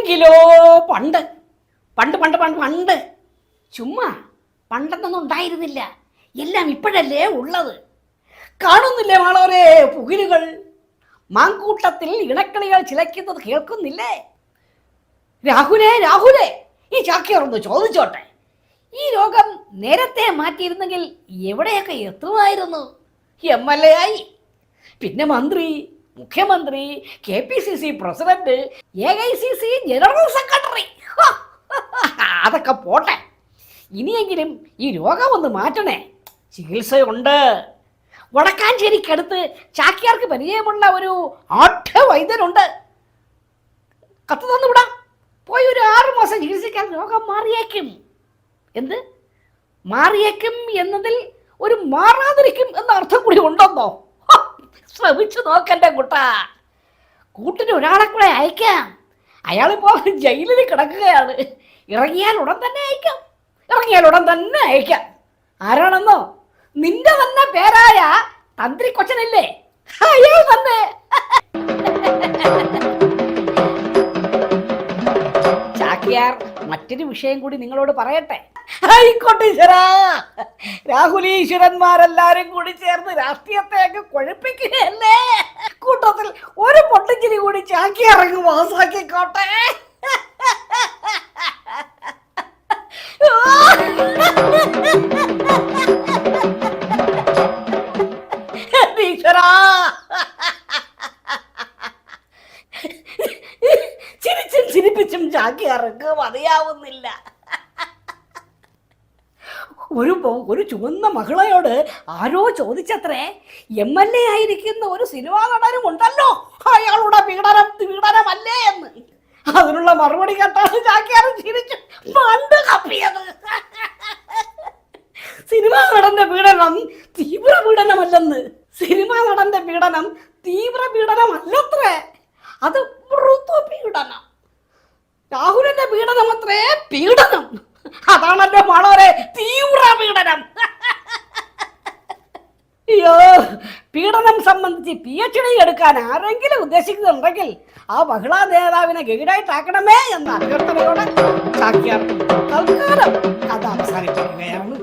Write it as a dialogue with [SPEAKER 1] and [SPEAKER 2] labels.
[SPEAKER 1] എങ്കിലോ പണ്ട് പണ്ട് പണ്ട് പണ്ട് പണ്ട് ചുമ്മാ പണ്ടെന്നൊന്നും ഉണ്ടായിരുന്നില്ല. എല്ലാം ഇപ്പോഴല്ലേ ഉള്ളത്. കാണുന്നില്ലേ മാളോരെ പുകിലുകൾ, മാങ്കൂട്ടത്തിൽ ഇണക്കളികൾ ചിലയ്ക്കുന്നത് കേൾക്കുന്നില്ലേ? രാഹുലേ രാഹുലേ, ഈ ചാക്കിയാറൊന്ന് ചോദിച്ചോട്ടെ, ഈ രോഗം നേരത്തെ മാറ്റിയിരുന്നെങ്കിൽ എവിടെയൊക്കെ എത്തുമായിരുന്നു? MLA ആയി, പിന്നെ മന്ത്രി, മുഖ്യമന്ത്രി, KPCC president, AICC general secretary. അതൊക്കെ പോട്ടെ, ഇനിയെങ്കിലും ഈ രോഗം ഒന്ന് മാറ്റണേ. ചികിത്സയുണ്ട്. വടക്കാഞ്ചേരിക്കടുത്ത് ചാക്യാർക്ക് പരിചയമുള്ള ഒരു ആഠ്യ വൈദ്യനുണ്ട്. കത്ത് തന്നു വിടാം. പോയി ഒരു 6 മാസം ചികിത്സിക്കാൻ രോഗം മാറിയേക്കും. എന്ത് മാറിയേക്കും എന്നതിൽ ഒരു മാറാതിരിക്കും എന്ന അർത്ഥം കൂടി ഉണ്ടെന്നോ? ശ്രമിച്ചു നോക്കണ്ടേ കുട്ടാ. കൂട്ടിന് ഒരാളെ കൂടെ അയക്കാം. അയാളിപ്പോൾ ജയിലിൽ കിടക്കുകയാണ്. ഇറങ്ങിയാൽ ഉടൻ തന്നെ അയക്കാം. ആരാണെന്നോ? നിന്റെ തന്നെ പേരായ തന്ത്രി കൊച്ചനില്ലേ, അയാൾ തന്നെ. ചാക്യാർ മറ്റൊരു വിഷയം കൂടി നിങ്ങളോട് പറയട്ടെ. ആയിക്കോട്ടെ ഈശ്വരാ, രാഹുലീശ്വരന്മാരെല്ലാരും കൂടി ചേർന്ന് രാഷ്ട്രീയത്തെയൊക്കെ കുഴപ്പിക്കുകയല്ലേ. കൂട്ടത്തിൽ ഒരു പൊട്ടിച്ചിരി കൂടി ചാക്യാറങ്ങ് പാസാക്കിക്കോട്ടെ. ഈശ്വരാ, ചിരിച്ചും ചിരിപ്പിച്ചും ചാക്യാർക്ക് മതിയാവുന്നില്ല. ഒരു ചുവന്ന മഹിളയോട് ആരോ ചോദിച്ചത്രേ, MLA ആയിരിക്കുന്ന ഒരു സിനിമാ നടനും ഉണ്ടല്ലോ, അയാളുടെ പീഡനമല്ലേ എന്ന്. അതിനുള്ള മറുപടി കേട്ടാണ് ചാക്യാർ ചിരിച്ചു പണ്ട് കപ്പിയത്. സിനിമാ നടന്റെ പീഡനം തീവ്ര പീഡനമല്ലെന്ന്. സിനിമാ നടന്റെ പീഡനം തീവ്ര പീഡനമല്ലത്രേ, അത് മൃദു പീഡനം. രാഹുലിന്റെ പീഡനം അത്രേ പീഡനം. അതാണല്ലോ മാളോരെ തീവ്ര പീഡനം. അയ്യോ, പീഡനം സംബന്ധിച്ച് PhD എടുക്കാൻ ആരെങ്കിലും ഉദ്ദേശിക്കുന്നുണ്ടെങ്കിൽ ആ മഹിളാ നേതാവിനെ ഗൈഡായിട്ടാക്കണമേ എന്ന അഭ്യർത്ഥനയോടെ ചാക്യാർ തൽക്കാലം കഥ അവസാനിപ്പിക്കുകയാണ്.